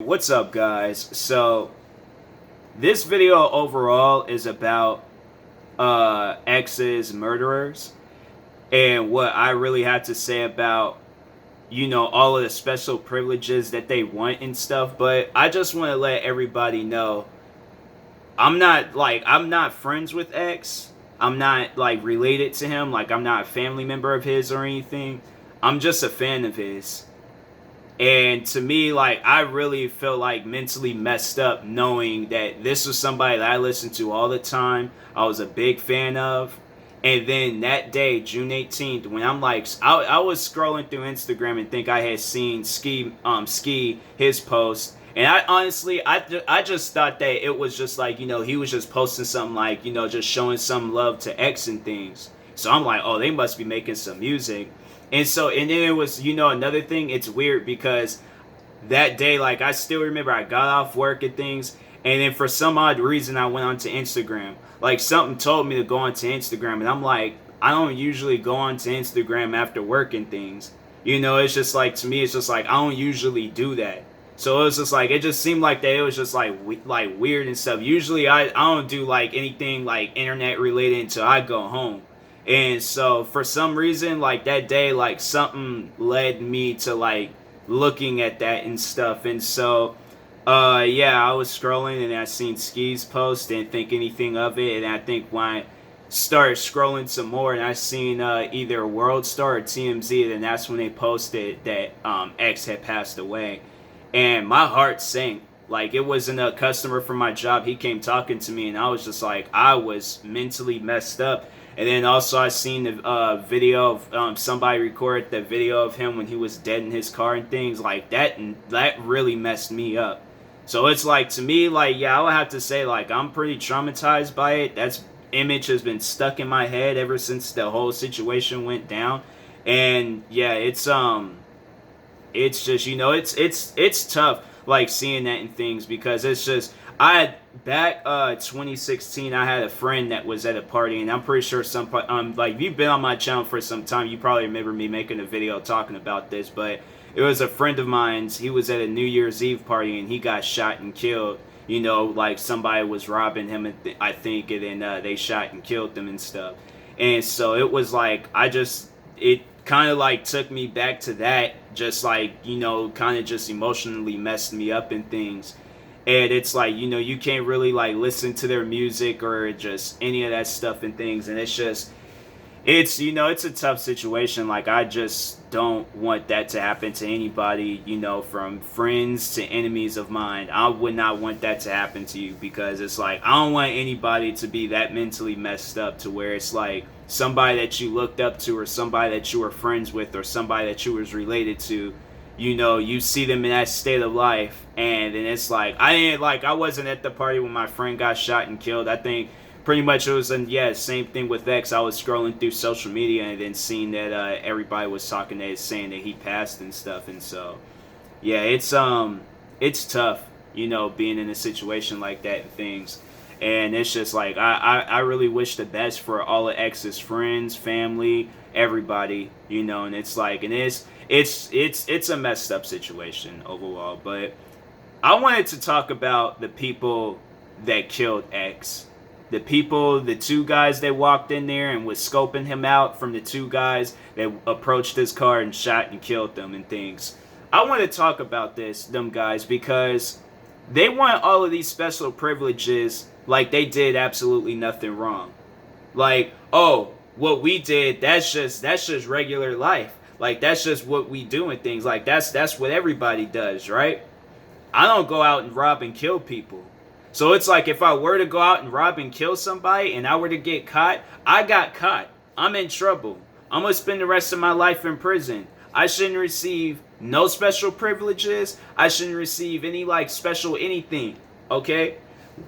What's up, guys? So this video overall is about X's murderers and what I really have to say about all of the special privileges that they want and stuff. But I just want to let everybody know I'm not friends with X. I'm not like related to him. Like, I'm not a family member of his or anything. I'm just a fan of his. And to me, like, I really feel like mentally messed up knowing that this was somebody that I listened to all the time. I was a big fan of. And then that day, June 18th, when I was scrolling through Instagram and think I had seen Ski, his post. And I honestly, I just thought that it was just like, he was just posting something like, just showing some love to X and things. So I'm like, oh, they must be making some music. And then it was, another thing, it's weird because that day, like, I still remember I got off work and things, and then for some odd reason I went onto Instagram. Like, something told me to go onto Instagram, and I'm like, I don't usually go onto Instagram after work and things. It's just like, to me, it's just like, I don't usually do that. So it was just like, it just seemed like that it was just like weird and stuff. Usually I don't do like anything like internet related until I go home. And so for some reason, like that day, like something led me to like looking at that and stuff. And so, yeah, I was scrolling and I seen Ski's post, didn't think anything of it. And I think when I started scrolling some more and I seen either World Star or TMZ, then that's when they posted that X had passed away. And my heart sank. Like, it wasn't a customer from my job. He came talking to me and I was just like, I was mentally messed up. And then also I seen the video of somebody recorded the video of him when he was dead in his car and things like that, and that really messed me up. So it's like, to me, like, yeah, I would have to say, like, I'm pretty traumatized by it. That image has been stuck in my head ever since the whole situation went down. And yeah, it's just, it's tough, like, seeing that and things, because it's just, I had back 2016, I had a friend that was at a party, and I'm pretty sure like, if you've been on my channel for some time, you probably remember me making a video talking about this. But it was a friend of mine's. He was at a New Year's Eve party and he got shot and killed. Like, somebody was robbing him, I think, and then they shot and killed him and stuff. And so it was like, it kind of like took me back to that, just like, kind of just emotionally messed me up and things. And it's like, you can't really like listen to their music or just any of that stuff and things. And it's just, it's a tough situation. Like, I just don't want that to happen to anybody, from friends to enemies of mine. I would not want that to happen to you, because it's like, I don't want anybody to be that mentally messed up to where it's like somebody that you looked up to or somebody that you were friends with or somebody that you was related to, you see them in that state of life, and then it's like, I wasn't at the party when my friend got shot and killed. I think pretty much it was, same thing with X. I was scrolling through social media and then seeing that everybody was talking, that saying that he passed and stuff. And so, yeah, it's tough, being in a situation like that and things. And it's just like, I really wish the best for all of X's friends, family, everybody, and it's like, and it's a messed up situation overall. But I wanted to talk about the people that killed X. The two guys that walked in there and was scoping him out, from the two guys that approached his car and shot and killed them and things. I want to talk about them guys, because they want all of these special privileges like they did absolutely nothing wrong. Like, oh, what we did, that's just regular life. Like, that's just what we do and things. Like, that's what everybody does, right? I don't go out and rob and kill people. So it's like, if I were to go out and rob and kill somebody and I were to get caught, I got caught. I'm in trouble. I'm going to spend the rest of my life in prison. I shouldn't receive no special privileges. I shouldn't receive any like special anything. Okay?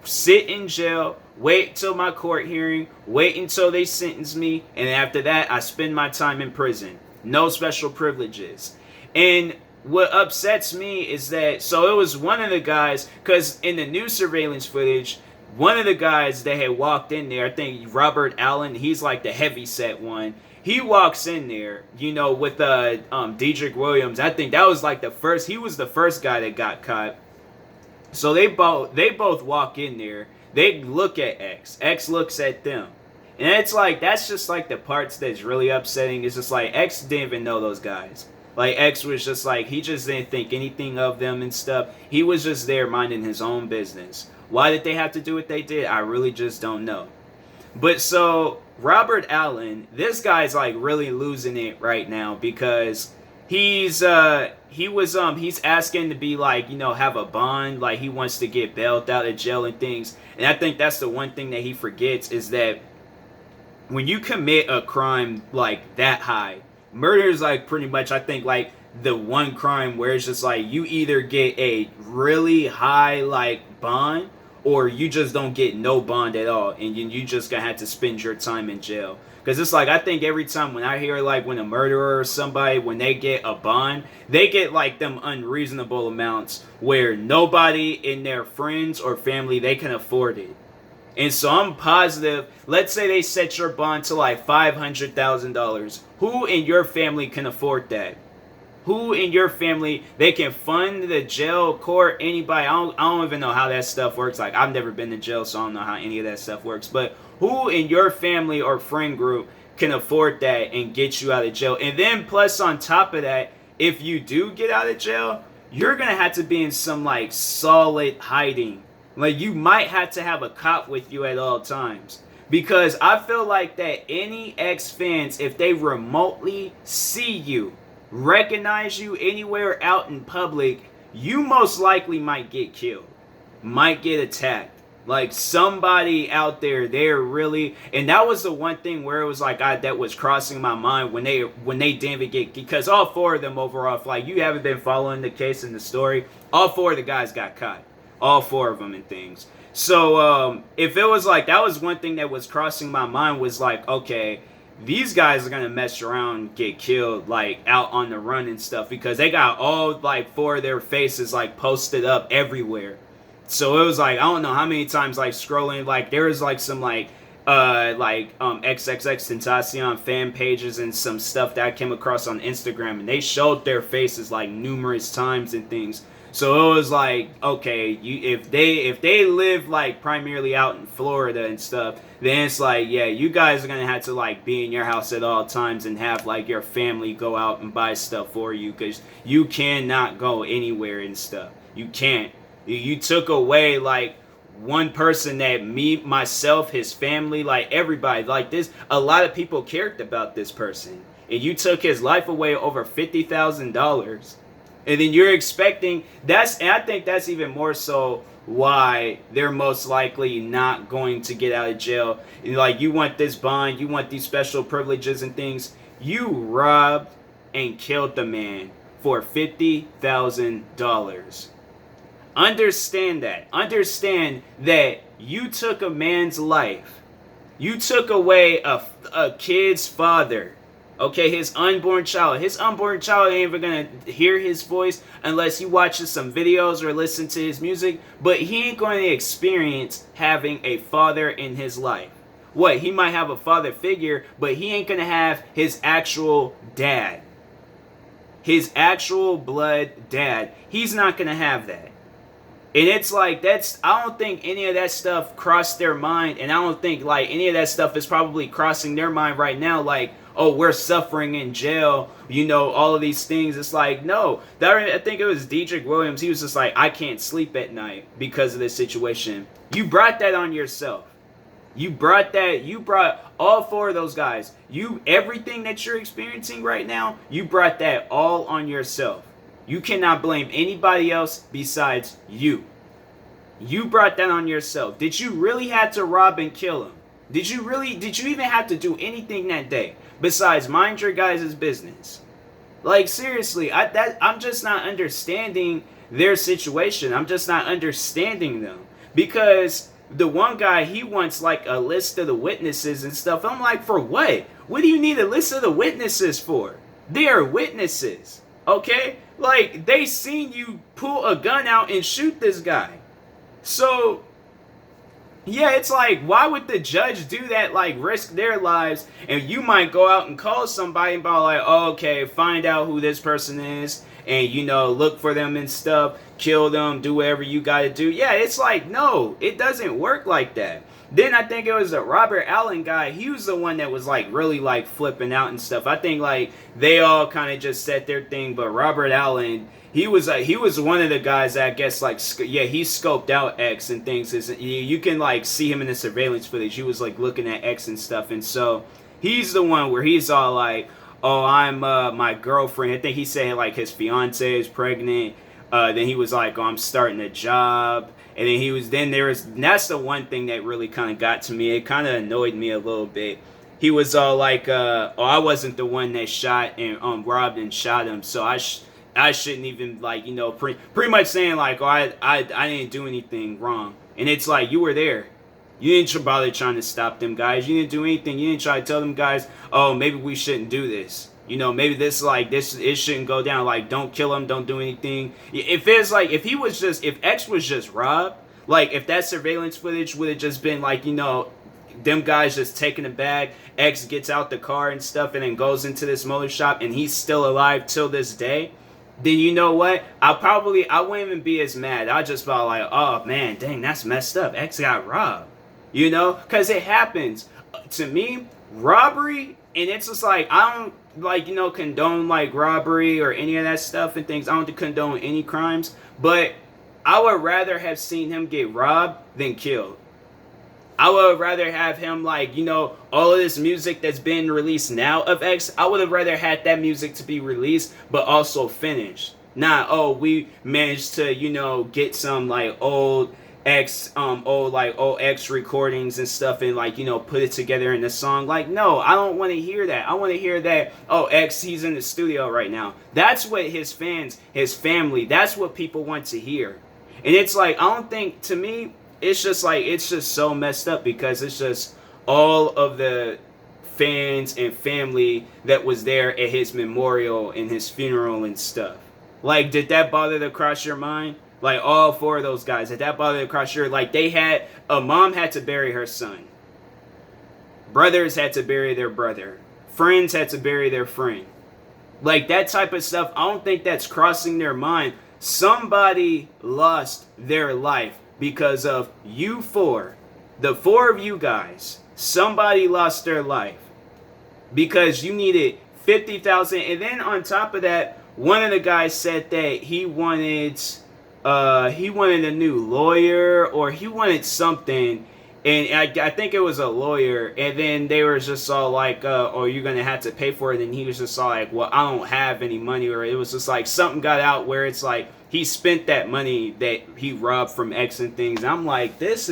Sit in jail, wait till my court hearing, wait until they sentence me, and after that, I spend my time in prison. No special privileges. And what upsets me is that, so it was one of the guys, because in the new surveillance footage, one of the guys that had walked in there, I think Robert Allen, he's like the heavyset one. He walks in there, with Dedrick Williams. I think that was like he was the first guy that got caught. So they both walk in there. They look at X. X looks at them. And it's like, that's just like the parts that's really upsetting. It's just like X didn't even know those guys. Like X was just like, he just didn't think anything of them and stuff. He was just there minding his own business. Why did they have to do what they did? I really just don't know. But so Robert Allen, this guy's like really losing it right now because he's asking to be like, have a bond, like he wants to get bailed out of jail and things. And I think that's the one thing that he forgets is that when you commit a crime like that high, murder is like pretty much, I think, like the one crime where it's just like you either get a really high like bond or you just don't get no bond at all, and you just gonna have to spend your time in jail. Because it's like, I think every time when I hear like when a murderer or somebody, when they get a bond, they get like them unreasonable amounts where nobody in their friends or family, they can afford it. And so I'm positive, let's say they set your bond to like $500,000. Who in your family can afford that? Who in your family, they can fund the jail, court, anybody? I don't even know how that stuff works. Like, I've never been to jail, so I don't know how any of that stuff works. But who in your family or friend group can afford that and get you out of jail? And then plus on top of that, if you do get out of jail, you're going to have to be in some like solid hiding. Like, you might have to have a cop with you at all times. Because I feel like that any X-fans, if they remotely see you, recognize you anywhere out in public, you most likely might get killed. Might get attacked. Like, somebody out there, they're really... And that was the one thing where it was like, that was crossing my mind when they didn't get... Because all four of them overall, like, you haven't been following the case and the story, all four of the guys got caught. All four of them and things. So, if it was like, that was one thing that was crossing my mind was like, okay, these guys are going to mess around, get killed, like, out on the run and stuff. Because they got all, like, four of their faces, like, posted up everywhere. So, it was like, I don't know how many times, like, scrolling, like, there was, like, some, XXXTentacion fan pages and some stuff that I came across on Instagram. And they showed their faces, like, numerous times and things. So it was like, okay, if they live like primarily out in Florida and stuff, then it's like, yeah, you guys are gonna have to like be in your house at all times and have like your family go out and buy stuff for you because you cannot go anywhere and stuff. You can't. You took away like one person that me, myself, his family, like everybody, like this, a lot of people cared about this person, and you took his life away over $50,000. And then you're expecting, and I think that's even more so why they're most likely not going to get out of jail. Like, you want this bond, you want these special privileges and things. You robbed and killed the man for $50,000. Understand that. Understand that you took a man's life. You took away a kid's father. Okay, his unborn child. His unborn child ain't even gonna hear his voice unless he watches some videos or listen to his music. But he ain't going to experience having a father in his life. What? He might have a father figure, but he ain't gonna have his actual dad. His actual blood dad. He's not gonna have that. And it's like, I don't think any of that stuff crossed their mind. And I don't think like any of that stuff is probably crossing their mind right now. Like, oh, we're suffering in jail, all of these things. It's like, no. I think it was Dedrick Williams. He was just like, I can't sleep at night because of this situation. You brought that on yourself. You brought all four of those guys. Everything that you're experiencing right now, you brought that all on yourself. You cannot blame anybody else besides you. You brought that on yourself. Did you really have to rob and kill him? Did you even have to do anything that day besides mind your guys' business? Like, seriously, I'm just not understanding their situation. I'm just not understanding them. Because the one guy, he wants like a list of the witnesses and stuff. I'm like, for what? What do you need a list of the witnesses for? They are witnesses, okay? Like, they seen you pull a gun out and shoot this guy. So, yeah, it's like, why would the judge do that, like, risk their lives, and you might go out and call somebody and be like, oh, okay, find out who this person is, and, you know, look for them and stuff, kill them, do whatever you gotta do. Yeah, it's like, no, it doesn't work like that. Then I think it was the Robert Allen guy. He was the one that was like really like flipping out and stuff. I think like they all kind of just said their thing, but Robert Allen, he was one of the guys that I guess like he scoped out X and things. You can like see him in the surveillance footage. He was like looking at X and stuff, and so he's the one where he's all like, "Oh, I'm my girlfriend." I think he said like his fiance is pregnant. Then he was like, "Oh, I'm starting a job." And then that's the one thing that really kind of got to me. It kind of annoyed me a little bit. He was all like, "Oh, I wasn't the one that shot and robbed and shot him, so I shouldn't even like, you know, pretty much saying like, oh, I didn't do anything wrong." And it's like, you were there. You didn't bother trying to stop them guys. You didn't do anything. You didn't try to tell them guys, "Oh, maybe we shouldn't do this. You know, maybe it shouldn't go down. Like, don't kill him. Don't do anything." If X was just robbed, like if that surveillance footage would have just been like, you know, them guys just taking a bag, X gets out the car and stuff, and then goes into this motor shop, and he's still alive till this day, then you know what? I wouldn't even be as mad. I just felt like, oh man, dang, that's messed up. X got robbed. You know, because it happens. To me, robbery, and it's just like, I don't like, you know, condone like robbery or any of that stuff and things. I don't condone any crimes, but I would rather have seen him get robbed than killed. I would rather have him, like, you know, all of this music that's been released now of X, I would have rather had that music to be released, but also finished. Not, oh, we managed to, you know, get some, like, old X recordings and stuff and, like, you know, put it together in a song. Like, no, I don't want to hear that. I want to hear that, oh, X, he's in the studio right now. That's what his fans, his family, that's what people want to hear. And it's like, I don't think, to me, it's just so messed up because it's just all of the fans and family that was there at his memorial and his funeral and stuff. Like, did that bother to cross your mind? Like, all four of those guys, did that bother to cross your, like, a mom had to bury her son. Brothers had to bury their brother. Friends had to bury their friend. Like, that type of stuff, I don't think that's crossing their mind. Somebody lost their life because of you four. The four of you guys. Somebody lost their life. Because you needed 50,000. And then on top of that, one of the guys said that he wanted a new lawyer, or he wanted something. And I think it was a lawyer. And then they were just all like, oh, you're going to have to pay for it. And he was just all like, well, I don't have any money. Or it was just like something got out where it's like he spent that money that he robbed from X and things. And I'm like, these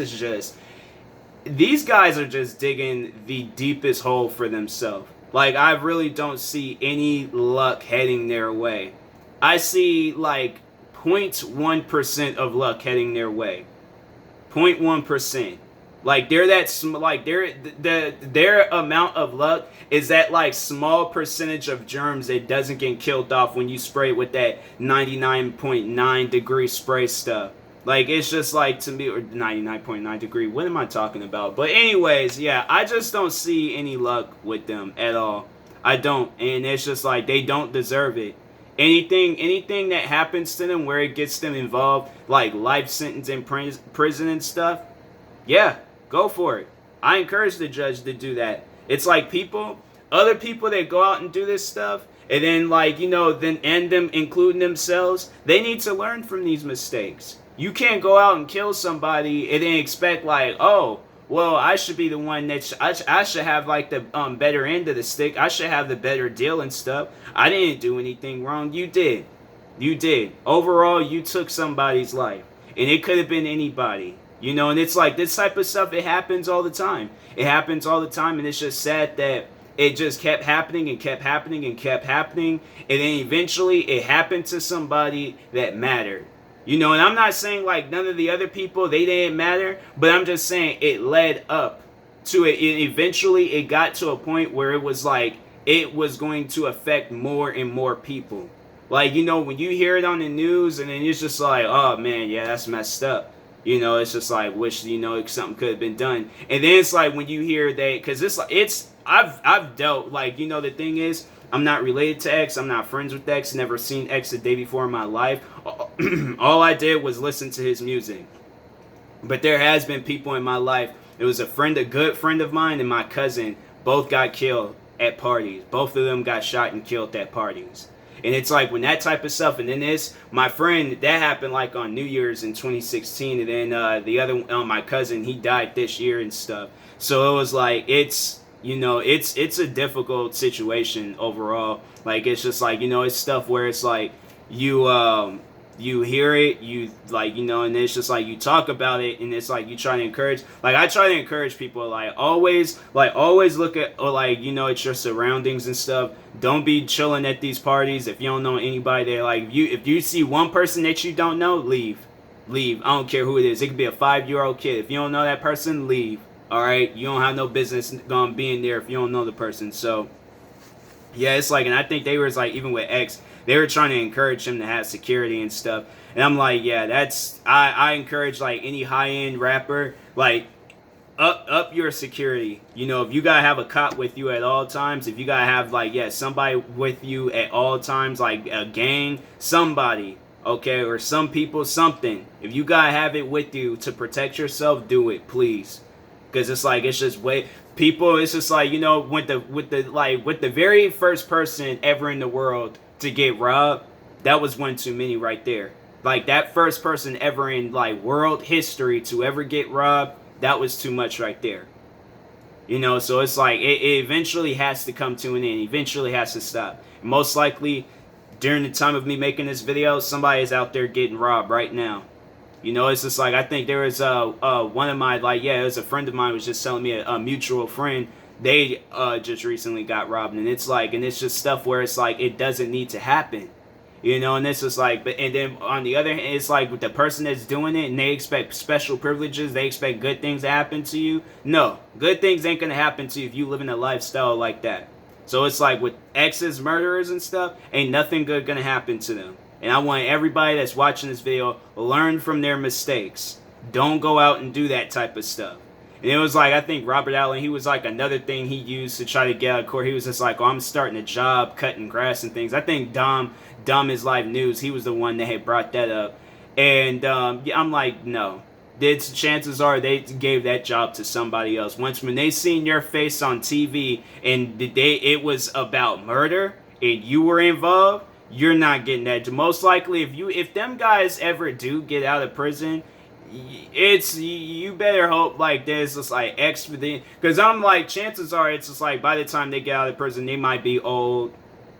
guys are just digging the deepest hole for themselves. Like, I really don't see any luck heading their way. I see like 0.1% of luck heading their way. 0.1%. Like, their amount of luck is that like small percentage of germs that doesn't get killed off when you spray with that 99.9 degree spray stuff. Like, it's just like, to me, or 99.9 degree, what am I talking about? But anyways, yeah, I just don't see any luck with them at all. I don't, and it's just like, they don't deserve it. Anything that happens to them where it gets them involved, like life sentence in prison and stuff, yeah, go for it. I encourage the judge to do that. It's like other people that go out and do this stuff, and then, like, you know, then end them, including themselves, they need to learn from these mistakes. You can't go out and kill somebody and then expect, like, oh, well, I should be the one that I should have like the better end of the stick. I should have the better deal and stuff. I didn't do anything wrong. You did. Overall, you took somebody's life, and it could have been anybody. You know, and it's like this type of stuff, it happens all the time. It happens all the time, and it's just sad that it just kept happening and kept happening and kept happening, and then eventually it happened to somebody that mattered. You know, and I'm not saying like none of the other people, they didn't matter, but I'm just saying it led up to it. Eventually it got to a point where it was like it was going to affect more and more people. Like, you know, when you hear it on the news and then it's just like, oh man, yeah, that's messed up. You know, it's just like, wish, you know, something could have been done. And then it's like when you hear that, because I've dealt, like, you know, the thing is, I'm not related to X. I'm not friends with X. Never seen X a day before in my life. All I did was listen to his music. But there has been people in my life. It was a good friend of mine, and my cousin. Both got killed at parties. Both of them got shot and killed at parties. And it's like when that type of stuff, and then this, my friend, that happened like on New Year's in 2016, and then the other, my cousin, he died this year and stuff. So it was like, it's a difficult situation overall. Like, it's just like, it's stuff where it's like, you hear it, and it's just like you talk about it, and it's like you try to encourage. Like, I try to encourage people, always look at, it's your surroundings and stuff. Don't be chilling at these parties if you don't know anybody there. Like, if you see one person that you don't know, leave. I don't care who it is. It could be a 5-year-old kid. If you don't know that person, leave. All right, you don't have no business being there if you don't know the person. So yeah, it's like, and I think they was like, even with X, they were trying to encourage him to have security and stuff. And I'm like, yeah, I encourage like any high-end rapper, like up your security. If you gotta have a cop with you at all times, if you gotta have somebody with you at all times, like a gang, somebody, okay, or some people, something. If you gotta have it with you to protect yourself, do it, please. Because it's like, it's just people, it's just like, with the very first person ever in the world to get robbed, that was one too many right there. Like, that first person ever in like world history to ever get robbed, that was too much right there. So it's like it eventually has to come to an end. Eventually has to stop. Most likely during the time of me making this video, somebody is out there getting robbed right now. It's just like, I think there was one of my, it was a friend of mine was just telling me, a mutual friend, they just recently got robbed. And it's like, and it's just stuff where it's like, it doesn't need to happen. And it's just like, and then on the other hand, it's like with the person that's doing it and they expect special privileges, they expect good things to happen to you. No, good things ain't gonna happen to you if you live in a lifestyle like that. So it's like with exes, murderers and stuff, ain't nothing good gonna happen to them. And I want everybody that's watching this video, learn from their mistakes. Don't go out and do that type of stuff. And it was like, I think Robert Allen, he was like, another thing he used to try to get out of court. He was just like, I'm starting a job cutting grass and things. I think Dom is Live News, he was the one that had brought that up. And I'm like, no. Chances are they gave that job to somebody else. When they seen your face on TV and it was about murder and you were involved, you're not getting that. Most likely, if them guys ever do get out of prison, you better hope like there's just like X for the, because I'm like, chances are it's just like by the time they get out of prison, they might be old,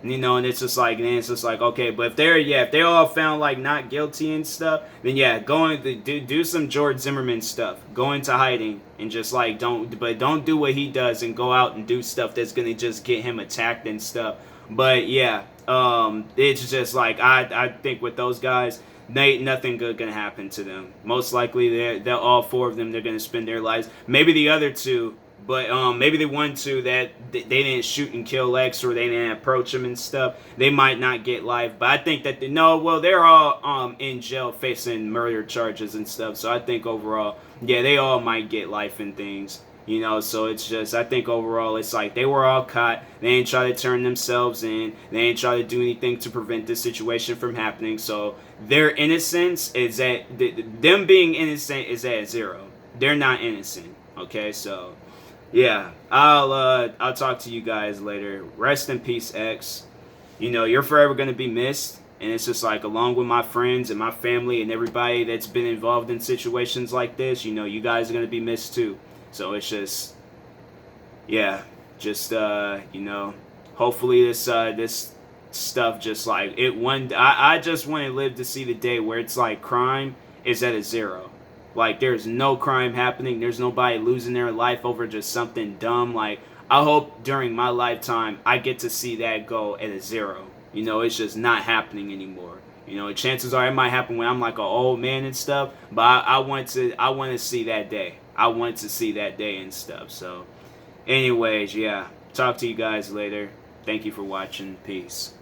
and it's just like, okay, but if they're all found like not guilty and stuff, then yeah, go to do some George Zimmerman stuff, go into hiding and just like don't do what he does and go out and do stuff that's gonna just get him attacked and stuff. But yeah, it's just like I think with those guys, nothing good gonna happen to them. Most likely, they're all four of them. They're gonna spend their lives. Maybe the other two, but maybe the 1-2 that they didn't shoot and kill X or they didn't approach him and stuff. They might not get life. But I think that they're all in jail facing murder charges and stuff. So I think overall, yeah, they all might get life and things. So it's just, I think overall, it's like they were all caught. They ain't try to turn themselves in. They ain't try to do anything to prevent this situation from happening. So their innocence is them being innocent is at 0. They're not innocent. Okay, so yeah, I'll talk to you guys later. Rest in peace, X. You're forever gonna be missed. And it's just like, along with my friends and my family and everybody that's been involved in situations like this, you guys are gonna be missed too. So it's just, yeah, just, hopefully this stuff just like, I just want to live to see the day where it's like crime is at a 0. Like, there's no crime happening. There's nobody losing their life over just something dumb. Like, I hope during my lifetime, I get to see that go at a 0. It's just not happening anymore. Chances are it might happen when I'm like an old man and stuff, but I want to see that day. I want to see that day and stuff. So anyways, yeah, talk to you guys later. Thank you for watching. Peace.